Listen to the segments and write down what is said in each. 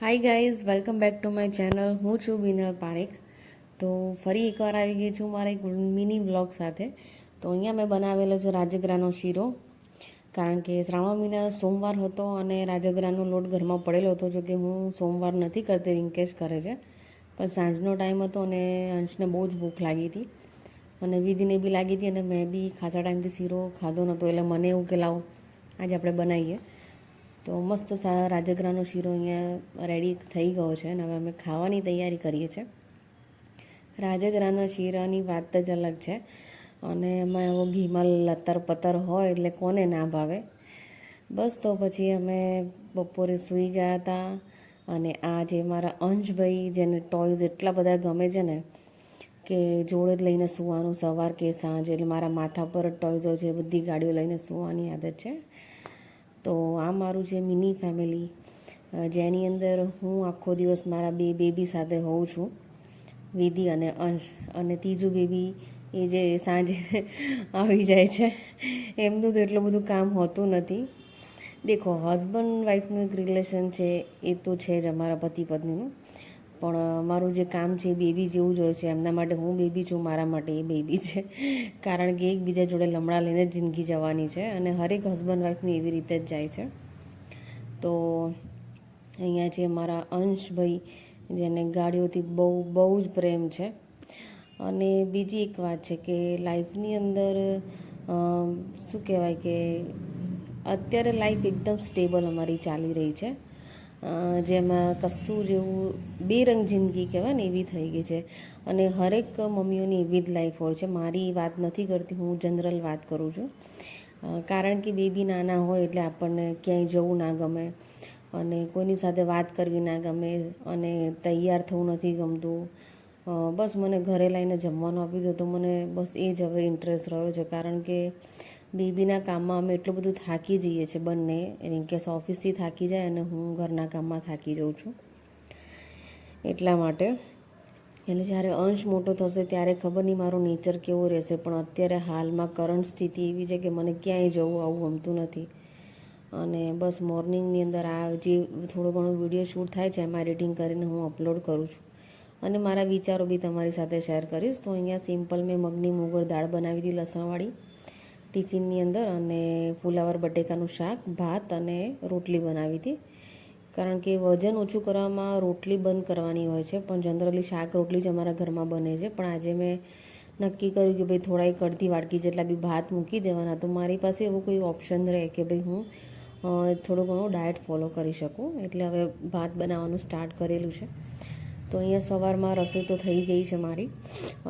Hi guys, welcome back to my channel. હું છું બિનલ પારેખ. તો ફરી એકવાર આવી ગઈ છું મારા એક મિની વ્લોગ સાથે. તો અહીંયા મેં બનાવેલો છે રાજગરાનો શીરો, કારણ કે શ્રાવણ મહિના સોમવાર હતો અને રાજગરાનો લોટ ઘરમાં પડેલો હતો. જો કે હું સોમવાર નથી કરતી, રિંકેશ કરે છે. પણ સાંજનો ટાઈમ હતો અને અંશને બહુ જ ભૂખ લાગી હતી અને વિધિને બી લાગી હતી અને મેં બી ખાસા ટાઈમથી શીરો ખાધો નહોતો, એટલે મને એવું કે લાવો આજે આપણે બનાવીએ. તો મસ્ત રાજગરાનો શીરો અહીંયા રેડી થઈ ગયો છે અને હવે અમે ખાવાની તૈયારી કરીએ છીએ. રાજગરાના શીરાની વાત જ અલગ છે અને એમાં એવો ઘીમાં લતર પતર હોય એટલે કોને ના ભાવે. બસ તો પછી અમે બપોરે સૂઈ ગયા હતા અને આ જે મારા અંશભાઈ, જેને ટોયઝ એટલા બધા ગમે છે ને કે જોડે જ લઈને સૂવાનું સવાર કે સાંજ, એટલે મારા માથા પર જ ટોયઝો છે, બધી ગાડીઓ લઈને સૂવાની આદત છે. તો આ મારું છે મિની ફેમિલી, જેની અંદર હું આખો દિવસ મારા બે બેબી સાથે હોઉં છું, વિધિ અને અંશ. અને ત્રીજું બેબી એ જે સાંજે આવી જાય છે. એમનું તો એટલું બધું કામ હોતું નથી. દેખો, હસબન્ડ વાઈફનું એક રિલેશન છે, એ તો છે જ અમારા પતિ પત્નીનું, પણ મારું જે કામ છે એ બેબી જેવું જ હોય છે. એમના માટે હું બેબી છું, મારા માટે એ બેબી છે, કારણ કે એકબીજા જોડે લમણા લઈને જ જિંદગી જવાની છે અને હરેક હસબન્ડ વાઈફની એવી રીતે જ જાય છે. તો અહીંયા છે મારા અંશભાઈ, જેને ગાડીઓથી બહુ બહુ જ પ્રેમ છે. અને બીજી એક વાત છે કે લાઈફની અંદર શું કહેવાય કે અત્યારે લાઈફ એકદમ સ્ટેબલ અમારી ચાલી રહી છે, જેમાં કશું જેવું બેરંગ જિંદગી કહેવાય ને એવી થઈ ગઈ છે. અને હરેક મમ્મીઓની એવી જ લાઈફ હોય છે. મારી વાત નથી કરતી, હું જનરલ વાત કરું છું. કારણ કે બેબી નાના હોય એટલે આપણને ક્યાંય જવું ના ગમે અને કોઈની સાથે વાત કરવી ના ગમે અને તૈયાર થવું નથી ગમતું. બસ મને ઘરે લાવીને જમવાનું આપી દો તો મને બસ એ જ હવે ઇન્ટરેસ્ટ રહ્યો છે, કારણ કે બેબીના કામમાં અમે એટલું બધું થાકી જઈએ છીએ બંને. રિંકેશ ઓફિસથી થાકી જાય અને હું ઘરના કામમાં થાકી જાઉં છું. એટલા માટે એટલે જ્યારે અંશ મોટો થશે ત્યારે ખબર નહીં મારો નેચર કેવો રહેશે, પણ અત્યારે હાલમાં કરંટ સ્થિતિ એવી છે કે મને ક્યાંય જવું આવું ગમતું નથી. અને બસ મોર્નિંગની અંદર આ જે થોડો ઘણો વિડીયો શૂટ થાય છે એમાં એડિટિંગ કરીને હું અપલોડ કરું છું અને મારા વિચારો બી તમારી સાથે શેર કરીશ. તો અહીંયા સિમ્પલ મેં મગની મૂગર દાળ બનાવી હતી લસણવાળી ટિફિનની અંદર, અને ફુલાવર બટેકાનું શાક, ભાત અને રોટલી બનાવી હતી. કારણ કે વજન ઓછું કરવામાં રોટલી બંધ કરવાની હોય છે, પણ જનરલી શાક રોટલી જ અમારા ઘરમાં બને છે. પણ આજે મેં નક્કી કર્યું કે ભાઈ થોડા અડધી વાટકી જેટલા બી ભાત મૂકી દેવાના, તો મારી પાસે એવો કોઈ ઓપ્શન રહે કે ભાઈ હું થોડું ઘણું ડાયટ ફોલો કરી શકું. એટલે હવે ભાત બનાવવાનું સ્ટાર્ટ કરેલું છે. તો અહીંયા સવારમાં રસોઈ તો થઈ ગઈ છે મારી,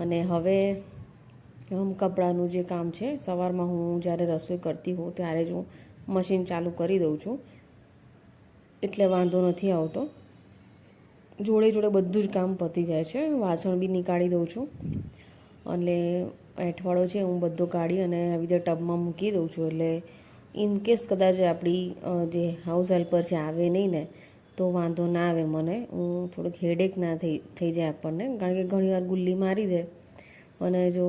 અને હવે કપડાનું જે કામ છે, સવારમાં હું જ્યારે રસોઈ કરતી હોઉં ત્યારે જ હું મશીન ચાલુ કરી દઉં છું, એટલે વાંધો નથી આવતો. જોડે જોડે બધું જ કામ પતી જાય છે. વાસણ બી નીકાળી દઉં છું, એટલે એઠવાડો છે હું બધો કાઢી અને આવી રીતે ટબમાં મૂકી દઉં છું. એટલે ઇનકેસ કદાચ આપણી જે હાઉસ હેલ્પર છે આવે નહીં ને તો વાંધો ના આવે મને. હું થોડુંક હેડેક ના થઈ જાય આપણને, કારણ કે ઘણીવાર ગુલ્લી મારી દે અને જો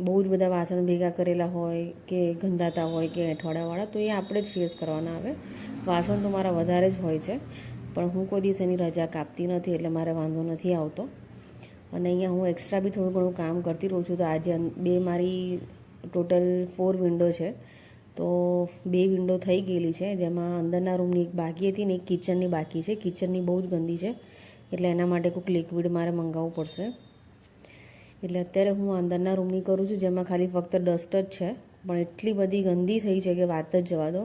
બહુ જ બધા વાસણ ભેગા કરેલા હોય કે ગંધાતા હોય કે એઠવાડાવાળા, તો એ આપણે જ ફેસ કરવાના આવે. વાસણ તો મારા વધારે જ હોય છે, પણ હું કોઈ દિવસ એની રજા કાપતી નથી, એટલે મારે વાંધો નથી આવતો. અને અહીંયા હું એક્સ્ટ્રા બી થોડું ઘણું કામ કરતી રહું છું. તો આજે મારી ટોટલ 4 વિન્ડો છે, તો 2 વિન્ડો થઈ ગયેલી છે, જેમાં અંદરના રૂમની એક બાકી હતી ને એક કિચનની બાકી છે. કિચનની બહુ જ ગંદી છે, એટલે એના માટે કોઈક લિક્વિડ મારે મંગાવવું પડશે. એટલે અત્યારે હું અંદરના રૂમની કરું છું, જેમાં ખાલી ફક્ત ડસ્ટ જ છે, પણ એટલી બધી ગંદી થઈ છે કે વાત જ જવા દો.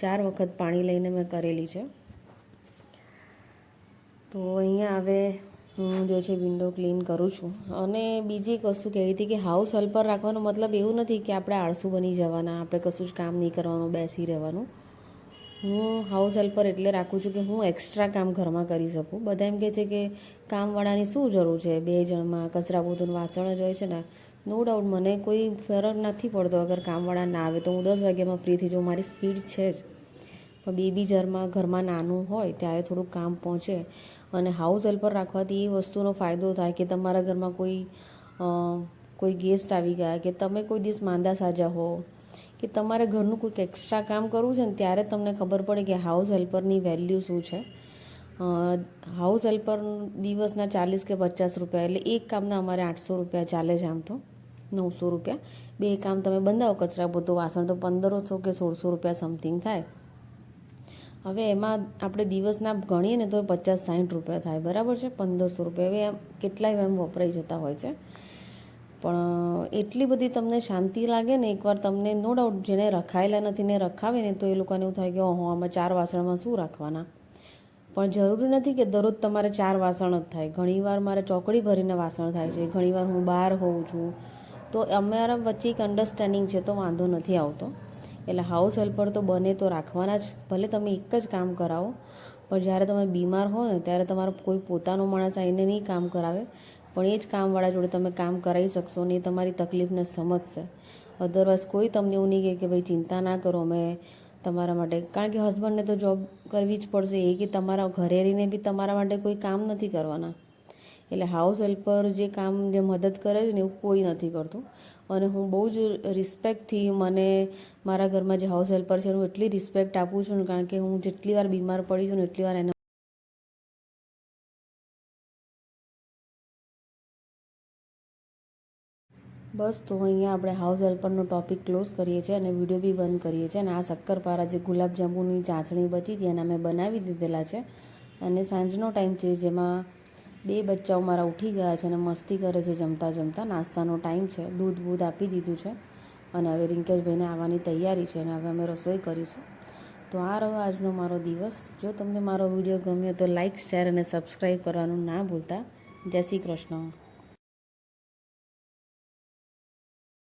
4 વખત પાણી લઈને મેં કરેલી છે. તો અહીંયા હવે હું જે છે વિન્ડો ક્લીન કરું છું. અને બીજી એક વસ્તુ કહેવી હતી કે હાઉસ હેલ્પર રાખવાનો મતલબ એવું નથી કે આપણે આળસુ બની જવાના, આપણે કશું જ કામ નહીં કરવાનું, બેસી રહેવાનું. હું હાઉસ હેલ્પર એટલે રાખું છું કે હું એક્સ્ટ્રા કામ ઘરમાં કરી શકું. બધા એમ કહે છે કે કામવાળાની શું જરૂર છે, 2 જણમાં કચરા પોતું વાસણ જ હોય છે ને. નો ડાઉટ મને કોઈ ફરક નથી પડતો અગર કામવાળા ના આવે તો હું 10 વાગ્યામાં ફ્રી થઈ જાઉં, મારી સ્પીડ છે જ. પણ બેબી ઘરમાં નાનું હોય ત્યારે થોડુંક કામ પહોંચે. અને હાઉસ હેલ્પર રાખવાથી એ વસ્તુનો ફાયદો થાય કે તમારા ઘરમાં કોઈ ગેસ્ટ આવી ગયા કે તમે કોઈ દિવસ માંદા સાજા હો કે તમારે ઘરનું કોઈક એક્સ્ટ્રા કામ કરવું છે ને, ત્યારે તમને ખબર પડે કે હાઉસ હેલ્પરની વેલ્યુ શું છે. હાઉસ હેલ્પર દિવસના 40 કે 50 રૂપિયા, એટલે એક કામના અમારે 800 રૂપિયા ચાલે છે, આમ તો 900 રૂપિયા. 2 કામ તમે બંધાવો, કચરા પોતું વાસણ, તો 1500 કે 1600 રૂપિયા સમથિંગ થાય. હવે એમાં આપણે દિવસના ગણીએ ને તો 50-60 રૂપિયા થાય, બરાબર છે. 1500 રૂપિયા હવે કેટલાય એમ વપરાઈ જતા હોય છે. પણ એટલી બધી તમને શાંતિ લાગે ને, એકવાર તમને નો ડાઉટ જેને રખાયેલા નથી ને રખાવે ને તો એ લોકોને એવું થાય કે ઓહો આમાં 4 વાસણમાં શું રાખવાના. પણ જરૂરી નથી કે દરરોજ તમારે 4 વાસણ જ થાય. ઘણીવાર મારે ચોકડી ભરીને વાસણ થાય છે, ઘણીવાર હું બહાર હોઉં છું, તો અમારા વચ્ચે એક અન્ડરસ્ટેન્ડિંગ છે, તો વાંધો નથી આવતો. એટલે હાઉસ હેલ્પર તો બને તો રાખવાના જ. ભલે તમે એક જ કામ કરાવો, પણ જ્યારે તમે બીમાર હો ને ત્યારે તમારો કોઈ પોતાનો માણસ આવીને નહીં કામ કરાવે, પણ એ જ કામવાળા જોડે તમે કામ કરાવી શકશો ને એ તમારી તકલીફને સમજશે. અધરવાઇઝ કોઈ તમને એવું નહીં કહે કે ભાઈ ચિંતા ના કરો અમે તમારા માટે, કારણ કે હસબન્ડને તો જોબ કરવી જ પડશે, એ કે તમારા ઘરે રહીને બી તમારા માટે કોઈ કામ નથી કરવાના. એટલે હાઉસ હેલ્પર જે કામ જે મદદ કરે છે ને એવું કોઈ નથી કરતું. અને હું બહુ જ રિસ્પેક્ટથી, મને મારા ઘરમાં જે હાઉસ હેલ્પર છે હું એટલી રિસ્પેક્ટ આપું છું ને, કારણ કે હું જેટલી વાર બીમાર પડી છું ને એટલી વાર એને બસ. તો અહીંયા આપણે હાઉસ હેલ્પરનો ટૉપિક ક્લોઝ કરીએ છીએ અને વિડીયો બી બંધ કરીએ છીએ. અને આ શક્કરપારા જે ગુલાબજાંબુની ચાસણી બચી હતી એને અમે બનાવી દીધેલા છે. અને સાંજનો ટાઈમ છે, જેમાં 2 બચ્ચાઓ મારા ઉઠી ગયા છે અને મસ્તી કરે છે જમતા જમતા. નાસ્તાનો ટાઈમ છે, દૂધ આપી દીધું છે અને હવે રિંકેશભાઈને આવવાની તૈયારી છે અને હવે અમે રસોઈ કરીશું. તો આ રહ્યો આજનો મારો દિવસ. જો તમને મારો વિડીયો ગમ્યો તો લાઇક, શેર અને સબસ્ક્રાઈબ કરવાનું ના ભૂલતા. જય શ્રી કૃષ્ણ.